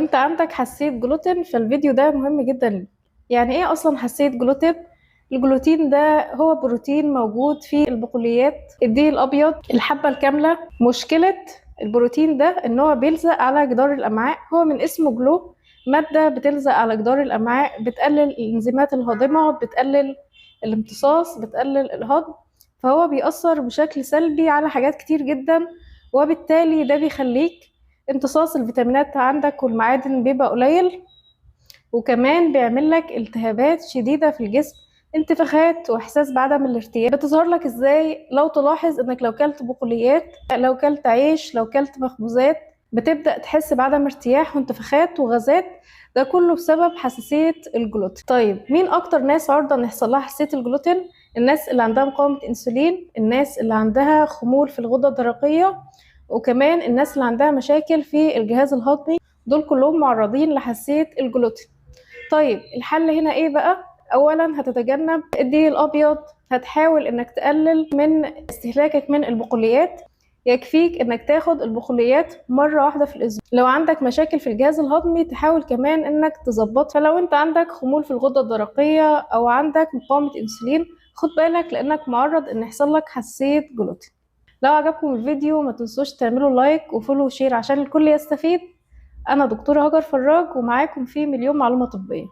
انت عندك حساسية جلوتين فالفيديو ده مهم جدا ليك. يعني ايه اصلا حساسية جلوتين؟ الجلوتين ده هو بروتين موجود في البقوليات، الدقيق الابيض، الحبة الكاملة. مشكلة البروتين ده ان هو بيلزق على جدار الامعاء، هو من اسمه جلو، مادة بتلزق على جدار الامعاء، بتقلل الانزيمات الهاضمة، بتقلل الامتصاص، بتقلل الهضم، فهو بيأثر بشكل سلبي على حاجات كتير جدا، وبالتالي ده بيخليك امتصاص الفيتامينات عندك والمعادن بيبقى قليل، وكمان بيعمل لك التهابات شديدة في الجسم، انتفاخات واحساس بعدم الارتياح. بتظهر لك ازاي؟ لو تلاحظ انك لو كلت بقوليات، لو كلت عيش، لو كلت مخبوزات، بتبدأ تحس بعدم ارتياح وانتفاخات وغازات، ده كله بسبب حساسية الجلوتين. طيب مين اكتر ناس عرضة ان يحصل لها حساسية الجلوتين؟ الناس اللي عندها مقاومة انسولين، الناس اللي عندها خمول في الغدة الدرقية، وكمان الناس اللي عندها مشاكل في الجهاز الهضمي، دول كلهم معرضين لحساسية الجلوتين. طيب الحل هنا ايه بقى؟ اولا هتتجنب الدقيق الابيض، هتحاول انك تقلل من استهلاكك من البقوليات، يكفيك انك تاخد البقوليات مرة واحدة في الاسبوع. لو عندك مشاكل في الجهاز الهضمي تحاول كمان انك تظبط، فلو انت عندك خمول في الغدة الدرقية او عندك مقاومة انسولين خد بالك لانك معرض ان يحصل لك حساسية جلوتين. لو عجبكم الفيديو ما تنسوش تعملوا لايك وفولو وشير عشان الكل يستفيد. انا دكتورة هاجر فراج ومعاكم في مليون معلومة طبية.